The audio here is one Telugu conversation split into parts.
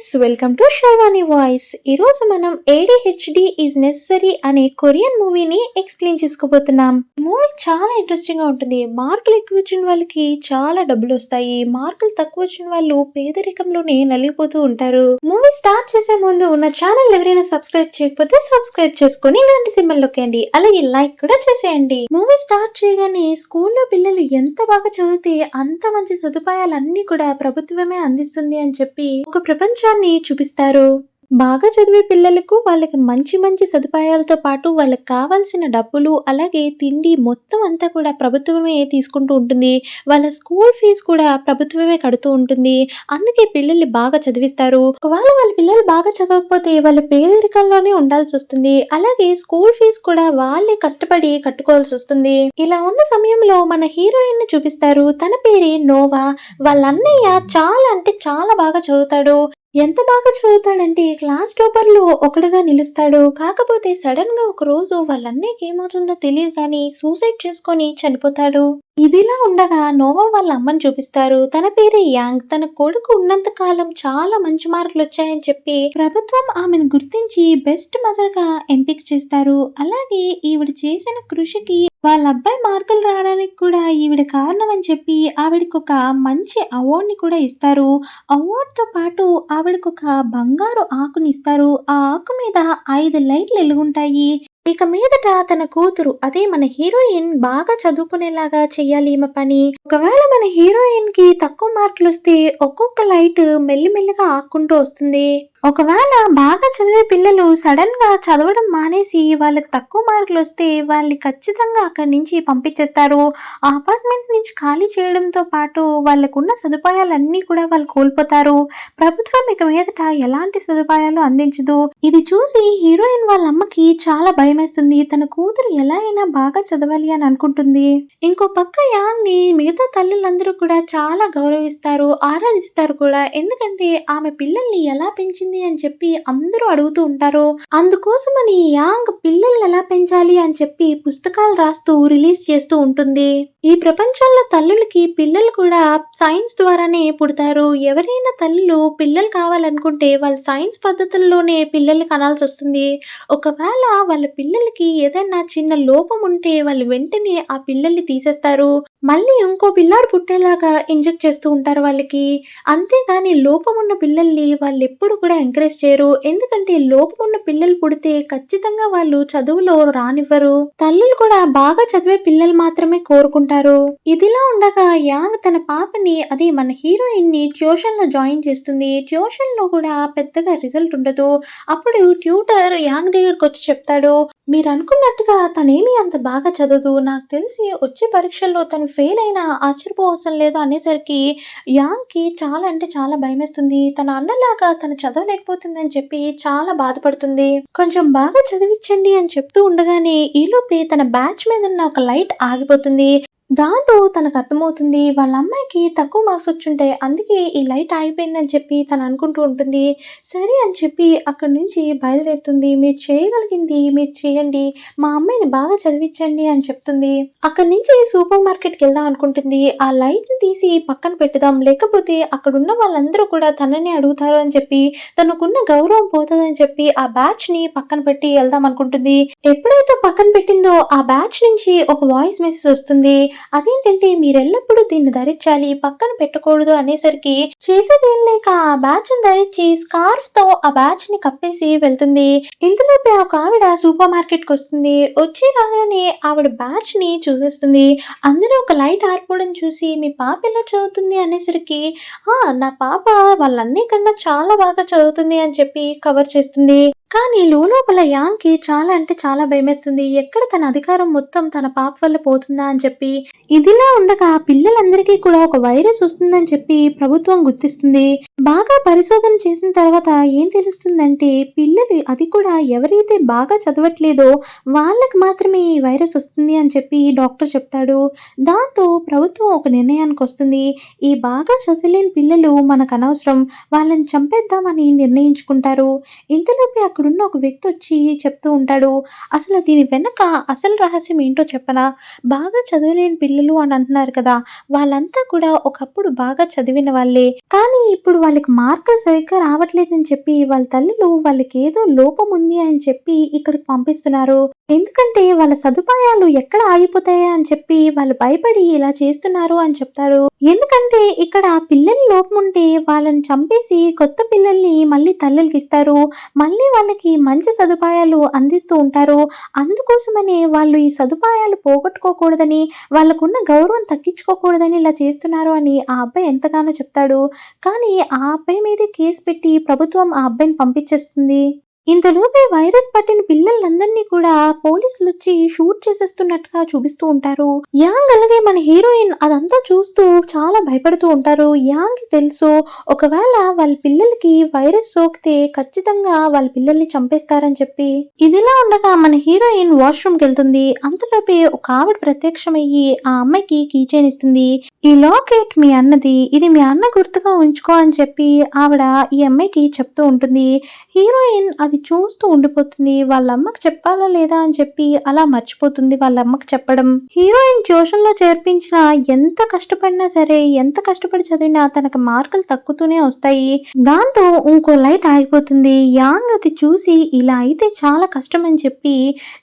Friends, welcome to Sharvani voice. ఈరోజు మనం ఏడిహెచ్డి ఈజ్ నెసరీ అనే కొరియన్ మూవీని ఎక్స్ప్లెయిన్ చేసుకోబోతున్నాం. మూవీ చాలా ఇంట్రెస్టింగ్ గా ఉంటుంది. మార్కులు ఎక్కువ వచ్చిన వాళ్ళకి చాలా డబ్బులు వస్తాయి. మార్కులు తక్కువ వచ్చిన వాళ్ళు పేదరికంలోనే నలిగిపోతూ ఉంటారు. మూవీ స్టార్ట్ చేసే ముందు నా ఛానల్ ఎవరైనా సబ్స్క్రైబ్ చేయకపోతే సబ్స్క్రైబ్ చేసుకొని ఇలాంటి సింబల్ నొక్కండి. అలాగే లైక్ కూడా చేసేయండి. మూవీ స్టార్ట్ చేయగానే స్కూల్లో పిల్లలు ఎంత బాగా చదివితే అంత మంచి సదుపాయాలన్నీ కూడా ప్రభుత్వమే అందిస్తుంది అని చెప్పి ఒక ప్రపంచాన్ని చూపిస్తారు. బాగా చదివే పిల్లలకు వాళ్ళకి మంచి మంచి సదుపాయాలతో పాటు వాళ్ళకి కావాల్సిన డబ్బులు అలాగే తిండి మొత్తం అంతా కూడా ప్రభుత్వమే తీసుకుంటూ ఉంటుంది. వాళ్ళ స్కూల్ ఫీజు కూడా ప్రభుత్వమే కడుతూ ఉంటుంది. అందుకే పిల్లల్ని బాగా చదివిస్తారు. ఒకవేళ వాళ్ళ పిల్లలు బాగా చదవకపోతే వాళ్ళ పేదరికంలోనే ఉండాల్సి వస్తుంది. అలాగే స్కూల్ ఫీజు కూడా వాళ్ళే కష్టపడి కట్టుకోవాల్సి వస్తుంది. ఇలా ఉన్న సమయంలో మన హీరోయిన్ ని చూపిస్తారు. తన పేరే నోవా. వాళ్ళ అన్నయ్య చాలా అంటే చాలా బాగా చదువుతాడు. ఎంత బాగా చదువుతాడంటే క్లాస్ టాపర్లో ఒకడుగా నిలుస్తాడు. కాకపోతే సడన్ గా ఒక రోజు వాళ్ళ అన్నయ్యకి ఏమవుతుందో తెలియదు కానీ సూసైడ్ చేసుకొని చనిపోతాడు. ఇదిలా ఉండగా నోవా వాళ్ళ అమ్మని చూపిస్తారు. తన పేరే యాంగ్. తన కొడుకు ఉన్నంత కాలం చాలా మంచి మార్కులు వచ్చాయని చెప్పి ప్రభుత్వం ఆమెను గుర్తించి బెస్ట్ మదర్ గా ఎంపిక చేస్తారు. అలాగే ఈవిడ చేసిన కృషికి వాళ్ళ అబ్బాయి మార్కులు రావడానికి కూడా ఈవిడ కారణం అని చెప్పి ఆవిడకి ఒక మంచి అవార్డ్ ని కూడా ఇస్తారు. అవార్డ్ తో పాటు ఆవిడకి ఒక బంగారు ఆకుని ఇస్తారు. ఆ ఆకు మీద 5 లైట్లు వెలుగుంటాయి. ఇక మీదట తన కూతురు అదే మన హీరోయిన్ బాగా చదువుకునేలాగా చెయ్యాలి ఈమె పని. ఒకవేళ మన హీరోయిన్ కి తక్కువ మార్కులు వస్తే ఒక్కొక్క లైట్ మెల్లిమెల్లిగా ఆక్కుంటూ వస్తుంది. ఒకవేళ బాగా చదివే పిల్లలు సడన్ గా చదవడం మానేసి వాళ్ళకి తక్కువ మార్కులు వస్తే వాళ్ళని ఖచ్చితంగా అక్కడి నుంచి పంపించేస్తారు. ఆ అపార్ట్మెంట్ నుంచి ఖాళీ చేయడంతో పాటు వాళ్ళకున్న సదుపాయాలన్నీ కూడా వాళ్ళు కోల్పోతారు. ప్రభుత్వం ఇక మీదట ఎలాంటి సదుపాయాలు అందించదు. ఇది చూసి హీరోయిన్ వాళ్ళ అమ్మకి చాలా భయమేస్తుంది. తన కూతురు ఎలా అయినా బాగా చదవాలి అని అనుకుంటుంది. ఇంకో పక్క యాంగ్ ని మిగతా తల్లులందరూ కూడా చాలా గౌరవిస్తారు, ఆరాధిస్తారు కూడా. ఎందుకంటే ఆమె పిల్లల్ని ఎలా పెంచింది అని చెప్పి అందరూ అడుగుతూ ఉంటారు. అందుకోసమని యాంగ్ పిల్లల్ని ఎలా పెంచాలి అని చెప్పి పుస్తకాలు రాస్తూ రిలీజ్ చేస్తూ ఉంటుంది. ఈ ప్రపంచంలో తల్లులకి పిల్లలు కూడా సైన్స్ ద్వారానే పుడతారు. ఎవరైనా తల్లులు పిల్లలు కావాలనుకుంటే వాళ్ళు సైన్స్ పద్ధతుల్లోనే పిల్లల్ని కనాల్సి వస్తుంది. ఒకవేళ వాళ్ళ పిల్లలకి ఏదైనా చిన్న లోపం ఉంటే వాళ్ళు వెంటనే ఆ పిల్లల్ని తీసేస్తారు. మళ్ళీ ఇంకో పిల్లాడు పుట్టేలాగా ఇంజెక్ట్ చేస్తూ ఉంటారు వాళ్ళకి. అంతేగాని లోపం ఉన్న పిల్లల్ని వాళ్ళు ఎప్పుడు కూడా ఎంకరేజ్ చేయరు. ఎందుకంటే లోపం ఉన్న పిల్లలు పుడితే ఖచ్చితంగా వాళ్ళు చదువులో రానివ్వరు. తల్లులు కూడా బాగా చదివే పిల్లలు మాత్రమే కోరుకుంటారు. ఇదిలా ఉండగా యాంగ్ తన పాపని అదే మన హీరోయిన్ ని ట్యూషన్ లో జాయిన్ చేస్తుంది. ట్యూషన్ లో కూడా పెద్దగా రిజల్ట్ ఉండదు. అప్పుడు ట్యూటర్ యాంగ్ దగ్గరకు వచ్చి చెప్తాడు, మీరు అనుకున్నట్టుగా తనేమి అంత బాగా చదవదు. నాకు తెలిసి వచ్చే పరీక్షల్లో తను ఫెయిల్ అయినా ఆశ్చర్యపోవసరం లేదు అనేసరికి యాంగ్ కి చాలా అంటే చాలా భయమేస్తుంది. తన అన్నలాగా తను చదవలేకపోతుందని చెప్పి చాలా బాధపడుతుంది. కొంచెం బాగా చదివించండి అని చెప్తూ ఉండగానే ఈలోపే తన బ్యాచ్ మీద ఉన్న ఒక లైట్ ఆగిపోతుంది. దాంతో తనకు అర్థమవుతుంది వాళ్ళ అమ్మాయికి తక్కువ మార్క్స్ వచ్చుంటాయి, అందుకే ఈ లైట్ ఆగిపోయిందని చెప్పి తను అనుకుంటూ ఉంటుంది. సరే అని చెప్పి అక్కడి నుంచి బయలుదేరుతుంది. మీరు చేయగలిగింది మీరు చేయండి, మా అమ్మాయిని బాగా చదివించండి అని చెప్తుంది. అక్కడి నుంచి సూపర్ మార్కెట్కి వెళ్దాం అనుకుంటుంది. ఆ లైట్ని తీసి పక్కన పెట్టుదాం, లేకపోతే అక్కడున్న వాళ్ళందరూ కూడా తనని అడుగుతారు అని చెప్పి తనకున్న గౌరవం పోతుందని చెప్పి ఆ బ్యాచ్ ని పక్కన పెట్టి వెళ్దాం అనుకుంటుంది. ఎప్పుడైతే పక్కన పెట్టిందో ఆ బ్యాచ్ నుంచి ఒక వాయిస్ మెసేజ్ వస్తుంది. అదేంటంటే మీరు ఎల్లప్పుడూ దీన్ని ధరించాలి, పక్కన పెట్టకూడదు అనేసరికి చేసేదేం లేక ఆ బ్యాచ్ ని ధరించి స్కార్ఫ్ తో ఆ బ్యాచ్ ని కప్పేసి వెళ్తుంది. ఇంతలోపే ఒక ఆవిడ సూపర్ మార్కెట్ కి వస్తుంది. వచ్చి రాగానే ఆవిడ బ్యాచ్ ని చూసేస్తుంది. అందరూ ఒక లైట్ ఆరిపోవడం చూసి మీ పాప ఎలా చదువుతుంది అనేసరికి నా పాప వాళ్ళ అన్నయ్య కన్నా చాలా బాగా చదువుతుంది అని చెప్పి కవర్ చేస్తుంది. కానీ లోపల యాంగ్ కి చాలా అంటే చాలా భయమేస్తుంది. ఎక్కడ తన అధికారం మొత్తం తన పాప వల్ల పోతుందా అని చెప్పి. ఇదిలా ఉండగా పిల్లలందరికీ కూడా ఒక వైరస్ వస్తుందని చెప్పి ప్రభుత్వం గుర్తిస్తుంది. బాగా పరిశోధన చేసిన తర్వాత ఏం తెలుస్తుందంటే పిల్లలు అది కూడా ఎవరైతే బాగా చదవట్లేదో వాళ్ళకి మాత్రమే ఈ వైరస్ వస్తుంది అని చెప్పి డాక్టర్ చెప్తాడు. దాంతో ప్రభుత్వం ఒక నిర్ణయానికి వస్తుంది. ఈ బాగా చదవలేని పిల్లలు మనకు అనవసరం, వాళ్ళని చంపేద్దామని నిర్ణయించుకుంటారు. ఇంతలోపే అక్కడ అక్కడున్న ఒక వ్యక్తి వచ్చి చెప్తూ ఉంటాడు. అసలు దీని వెనక అసలు రహస్యం ఏంటో చెప్పనా? బాగా చదవలేని పిల్లలు అని అంటున్నారు కదా! వాళ్ళంతా కూడా ఒకప్పుడు బాగా చదివిన వాళ్ళే. కానీ ఇప్పుడు వాళ్ళకి మార్కులు సరిగ్గా రావట్లేదని చెప్పి వాళ్ళ తల్లులు వాళ్ళకేదో లోపం ఉంది అని చెప్పి ఇక్కడికి పంపిస్తున్నారు. ఎందుకంటే వాళ్ళ సదుపాయాలు ఎక్కడ ఆగిపోతాయా అని చెప్పి వాళ్ళు భయపడి ఇలా చేస్తున్నారు అని చెప్తారు. ఎందుకంటే ఇక్కడ పిల్లల లోపం ఉంటే వాళ్ళని చంపేసి కొత్త పిల్లల్ని మళ్ళీ తల్లులకిస్తారు. మళ్ళీ వాళ్ళకి మంచి సదుపాయాలు అందిస్తూ ఉంటారు. అందుకోసమనే వాళ్ళు ఈ సదుపాయాలు పోగొట్టుకోకూడదని, వాళ్ళకున్న గౌరవం తగ్గించుకోకూడదని ఇలా చేస్తున్నారు అని ఆ అబ్బాయి ఎంతగానో చెప్తాడు. కానీ ఆ అబ్బాయి మీదే కేసు పెట్టి ప్రభుత్వం ఆ అబ్బాయిని పంపించేస్తుంది. ఇంతలోపే వైరస్ పట్టిన పిల్లలందరినీ కూడా పోలీసులొచ్చి షూట్ చేసేస్తున్నట్టుగా చూపిస్తూ ఉంటారు. యాంగ్ అలాగే మన హీరోయిన్ అదంతా చూస్తూ చాలా భయపడుతూ ఉంటారు. యాంగ్‌కి తెలుసు ఒకవేళ వాళ్ళ పిల్లలకి వైరస్ సోకితే ఖచ్చితంగా వాళ్ళ పిల్లల్ని చంపేస్తారని చెప్పి. ఇదిలా ఉండగా మన హీరోయిన్ వాష్‌రూమ్‌కెళ్తుంది. అంతలోపే ఒక ఆవిడ ప్రత్యక్షమయ్యి ఆ అమ్మాయికి కీ చైన్ ఇస్తుంది. ఈ లాకెట్ మీ అన్నది. ఇది మీ అన్న గుర్తుగా ఉంచుకో అని చెప్పి ఆవిడ ఈ అమ్మాయికి చెప్తూ ఉంటుంది. హీరోయిన్ అది చూస్తూ ఉండిపోతుంది. వాళ్ళ అమ్మకి చెప్పాలా లేదా అని చెప్పి అలా మర్చిపోతుంది వాళ్ళ అమ్మకి చెప్పడం. హీరోయిన్ ట్యూషన్‌లో చేర్పించినా ఎంత కష్టపడినా సరే, ఎంత కష్టపడి చదివినా తనకు మార్కులు తక్కుతూనే వస్తాయి. దాంతో ఇంకో లైట్ ఆగిపోతుంది. యాంగ్ అది చూసి ఇలా అయితే చాలా కష్టం అని చెప్పి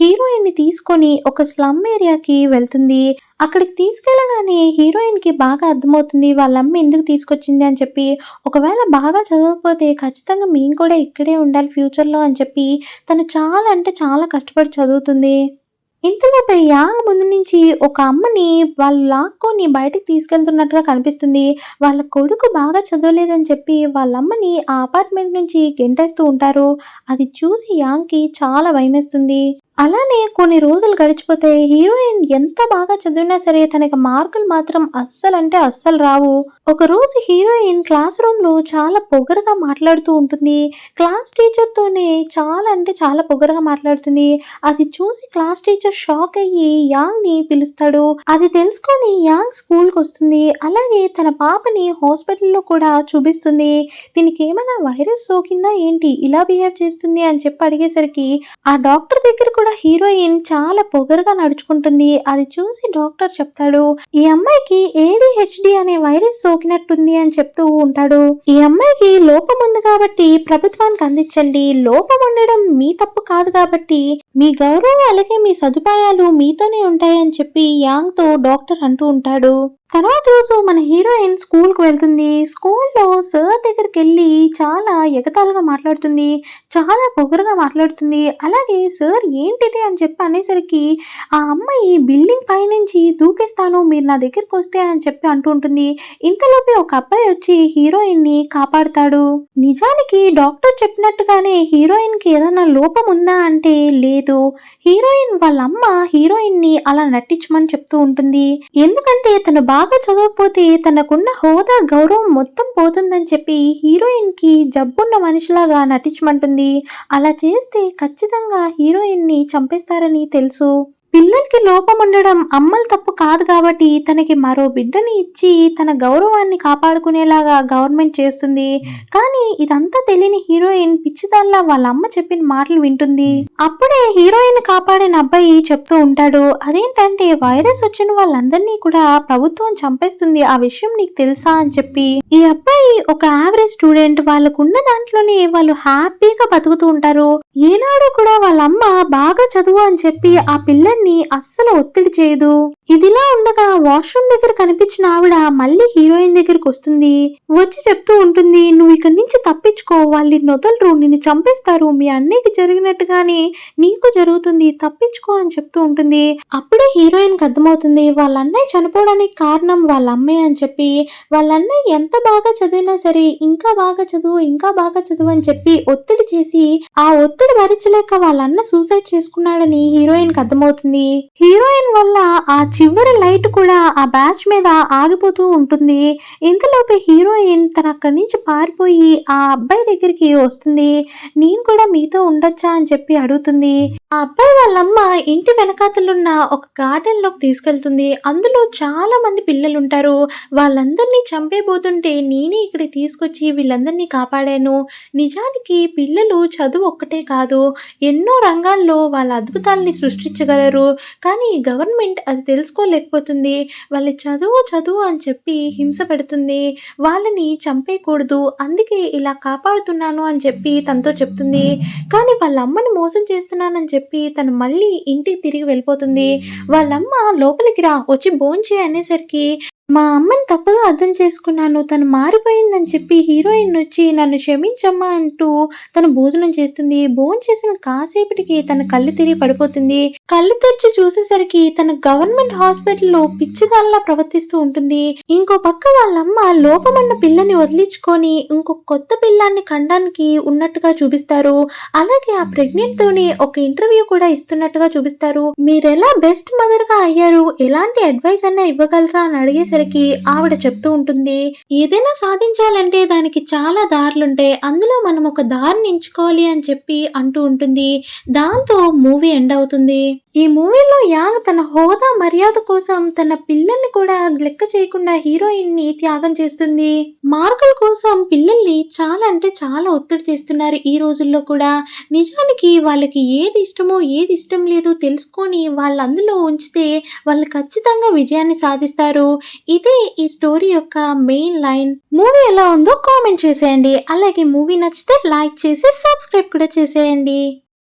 హీరోయిన్‌ని తీసుకొని ఒక స్లమ్ ఏరియాకి వెళ్తుంది. అక్కడికి తీసుకెళ్ళగానే హీరోయిన్‌కి బాగా అర్థమవుతుంది వాళ్ళ అమ్మ ఎందుకు తీసుకొచ్చింది అని చెప్పి. ఒకవేళ బాగా చదవకపోతే ఖచ్చితంగా మేము కూడా ఇక్కడే ఉండాలి ఫ్యూచర్‌లో అని చెప్పి తను చాలా అంటే చాలా కష్టపడి చదువుతుంది. ఇంతలోపే యాంగ్ ముందు నుంచి ఒక అమ్మని వాళ్ళు లాక్కొని బయటికి తీసుకెళ్తున్నట్టుగా కనిపిస్తుంది. వాళ్ళ కొడుకు బాగా చదవలేదని చెప్పి వాళ్ళ అమ్మని ఆ అపార్ట్మెంట్ నుంచి గెంటేస్తూ ఉంటారు. అది చూసి యాంగ్‌కి చాలా భయమేస్తుంది. అలానే కొన్ని రోజులు గడిచిపోతాయి. హీరోయిన్ ఎంత బాగా చదివినా సరే తనకి మార్కులు మాత్రం అస్సలంటే అస్సలు రావు. ఒకరోజు హీరోయిన్ క్లాస్ రూమ్‌లో చాలా పొగరుగా మాట్లాడుతూ ఉంటుంది. క్లాస్ టీచర్‌తోనే చాలా అంటే చాలా పొగరుగా మాట్లాడుతుంది. అది చూసి క్లాస్ టీచర్ షాక్ అయ్యి యాంగ్‌ని పిలుస్తాడు. అది తెలుసుకొని యాంగ్ స్కూల్‌కొస్తుంది. అలాగే తన పాపని హాస్పిటల్‌లో కూడా చూపిస్తుంది. దీనికేమైనా వైరస్ సోకిందా ఏంటి ఇలా బిహేవ్ చేస్తుంది అని చెప్పి అడిగేసరికి ఆ డాక్టర్ దగ్గర కూడా హీరోయిన్ చాలా పొగరుగా నడుచుకుంటుంది. అది చూసి డాక్టర్ చెప్తాడు, ఈ అమ్మాయికి ADHD అనే వైరస్ సోకినట్టుంది అని చెప్తూ ఉంటాడు. ఈ అమ్మాయికి లోపం ఉంది కాబట్టి ప్రభుత్వానికి అందించండి. లోపం ఉండడం మీ తప్పు కాదు కాబట్టి మీ గౌరవం అలాగే మీ సదుపాయాలు మీతోనే ఉంటాయని చెప్పి యాంగ్ తో డాక్టర్ అంటూ ఉంటాడు. తర్వాత రోజు మన హీరోయిన్ స్కూల్‌కి వెళ్తుంది. స్కూల్‌లో సార్ దగ్గరికెళ్ళి చాలా ఎగతాళిగా మాట్లాడుతుంది. చాలా పొగరుగా మాట్లాడుతుంది. అలాగే సార్ ఏంటిది అని చెప్పి అనేసరికి ఆ అమ్మాయి బిల్డింగ్ పైనుంచి దూకేస్తాను మీరు నా దగ్గరికొస్తే అని చెప్పి అంటూ ఉంటుంది. ఇంతలోపే ఒక అబ్బాయి వచ్చి హీరోయిన్‌ని కాపాడుతాడు. నిజానికి డాక్టర్ చెప్పినట్టుగానే హీరోయిన్‌కి ఏదైనా లోపం ఉందా అంటే లేదు. హీరోయిన్ వాళ్ళ అమ్మ హీరోయిన్‌ని అలా నటించమని చెప్తూ ఉంటుంది. ఎందుకంటే తను బాగా చదవకపోతే తనకున్న హోదా గౌరవం మొత్తం పోతుందని చెప్పి హీరోయిన్‌కి జబ్బున్న మనిషిలాగా నటించమంటుంది. అలా చేస్తే ఖచ్చితంగా హీరోయిన్‌ని చంపేస్తారని తెలుసు. పిల్లలకి లోపం ఉండడం అమ్మల తప్పు కాదు కాబట్టి తనకి మరో బిడ్డని ఇచ్చి తన గౌరవాన్ని కాపాడుకునేలాగా గవర్నమెంట్ చేస్తుంది. కానీ ఇదంతా తెలియని హీరోయిన్ పిచ్చిదాల్లా వాళ్ళ అమ్మ చెప్పిన మాటలు వింటుంది. అప్పుడే హీరోయిన్ కాపాడిన అబ్బాయి చెప్తూ ఉంటాడు, అదేంటంటే వైరస్ వచ్చిన వాళ్ళందరినీ కూడా ప్రభుత్వం చంపేస్తుంది, ఆ విషయం నీకు తెలుసా అని చెప్పి. ఈ అబ్బాయి ఒక యావరేజ్ స్టూడెంట్. వాళ్ళకున్న దాంట్లోనే వాళ్ళు హ్యాపీగా బతుకుతూ ఉంటారు. ఏనాడు కూడా వాళ్ళ అమ్మ బాగా చదువు అని చెప్పి ఆ పిల్లని అస్సలు ఒత్తిడి చేయదు. ఇదిలా ఉండగా వాష్రూమ్ దగ్గర కనిపించిన ఆవిడ మళ్ళీ హీరోయిన్ దగ్గరికి వస్తుంది. వచ్చి చెప్తూ ఉంటుంది, నువ్వు ఇక్కడి నుంచి తప్పించుకో, వాళ్ళు నొదలరు, నిన్ను చంపేస్తారు, మీ అన్నయ్యకి జరిగినట్టుగానే నీకు జరుగుతుంది, తప్పించుకో అని చెప్తూ ఉంటుంది. అప్పుడే హీరోయిన్ కి అర్థమవుతుంది వాళ్ళ అన్నయ్య చనిపోవడానికి కారణం వాళ్ళ అమ్మాయి అని చెప్పి. వాళ్ళ అన్నయ్య ఎంత బాగా చదివినా సరే ఇంకా బాగా చదువు ఇంకా బాగా చదువు అని చెప్పి ఒత్తిడి చేసి ఆ ఒత్తిడి భరించలేక వాళ్ళ అన్న సూసైడ్ చేసుకున్నాడని హీరోయిన్ కి అర్థమవుతుంది. హీరోయిన్ వల్ల ఆ చివరి లైట్ కూడా ఆ బ్యాచ్ మీద ఆగిపోతూ ఉంటుంది. ఇంతలోపే హీరోయిన్ తన అక్కడి నుంచి పారిపోయి ఆ అబ్బాయి దగ్గరికి వస్తుంది. నేను కూడా మీతో ఉండొచ్చా అని చెప్పి అడుగుతుంది. ఆ అబ్బాయి వాళ్ళమ్మ ఇంటి వెనకాతలున్న ఒక గార్డెన్‌లోకి తీసుకెళ్తుంది. అందులో చాలా మంది పిల్లలుంటారు. వాళ్ళందరినీ చంపేయబోతుంటే నేనే ఇక్కడికి తీసుకొచ్చి వీళ్ళందరినీ కాపాడాను. నిజానికి పిల్లలు చదువు ఒక్కటే కాదు, ఎన్నో రంగాల్లో వాళ్ళ అద్భుతాల్ని సృష్టించగలరు. కానీ ఈ గవర్నమెంట్ అది తెలుసుకోలేకపోతుంది. వాళ్ళ చదువు, చదువు అని చెప్పి హింస పెడుతుంది. వాళ్ళని చంపేయకూడదు. అందుకే ఇలా కాపాడుతున్నాను అని చెప్పి తనతో చెప్తుంది. కానీ వాళ్ళ అమ్మని మోసం చేస్తున్నానని చెప్పి తను మళ్ళీ ఇంటికి తిరిగి వెళ్ళిపోతుంది. వాళ్ళమ్మ లోపలికి రా, వచ్చి భోంచేయి అనేసరికి మా అమ్మని తప్పుగా అర్థం చేసుకున్నాను, తను మారిపోయిందని చెప్పి హీరోయిన్ వచ్చి నన్ను క్షమించమ్మా అంటూ తను భోజనం చేస్తుంది. భోంచేసిన కాసేపటికి తన కళ్ళు తిరిగి పడిపోతుంది. కళ్ళు తెరిచి చూసేసరికి తన గవర్నమెంట్ హాస్పిటల్లో పిచ్చిదానిలా ప్రవర్తిస్తూ ఉంటుంది. ఇంకో పక్క వాళ్ళమ్మ లోపమన్న పిల్లని వదిలించుకొని ఇంకో కొత్త పిల్లాన్ని కండానికి ఉన్నట్టుగా చూపిస్తారు. అలాగే ఆ ప్రెగ్నెంట్ తోని ఒక ఇంటర్వ్యూ కూడా ఇస్తున్నట్టుగా చూపిస్తారు. మీరెలా బెస్ట్ మదర్ గా అయ్యారు, ఎలాంటి అడ్వైస్ అన్నా ఇవ్వగలరా అని అడిగేసరికి ఆవిడ చెప్తూ ఉంటుంది, ఏదైనా సాధించాలంటే దానికి చాలా దారులుంటాయి, అందులో మనం ఒక దారిని ఎంచుకోవాలి అని చెప్పి అంటూ ఉంటుంది. దాంతో మూవీ ఎండ్ అవుతుంది. ఈ మూవీలో యాంగ్ తన హోదా మర్యాద కోసం తన పిల్లల్ని కూడా లెక్క చేయకుండా హీరోయిన్ ని త్యాగం చేస్తుంది. మార్కుల కోసం పిల్లల్ని చాలా అంటే చాలా ఒత్తిడి చేస్తున్నారు ఈ రోజుల్లో కూడా. నిజానికి వాళ్ళకి ఏది ఇష్టమో ఏది ఇష్టం లేదో తెలుసుకొని వాళ్ళు అందులో ఉంచితే వాళ్ళు ఖచ్చితంగా విజయాన్ని సాధిస్తారు. ఇదే ఈ స్టోరీ యొక్క మెయిన్ లైన్. మూవీ ఎలా ఉందో కామెంట్ చేసేయండి. అలాగే మూవీ నచ్చితే లైక్ చేసి సబ్స్క్రైబ్ కూడా చేసేయండి.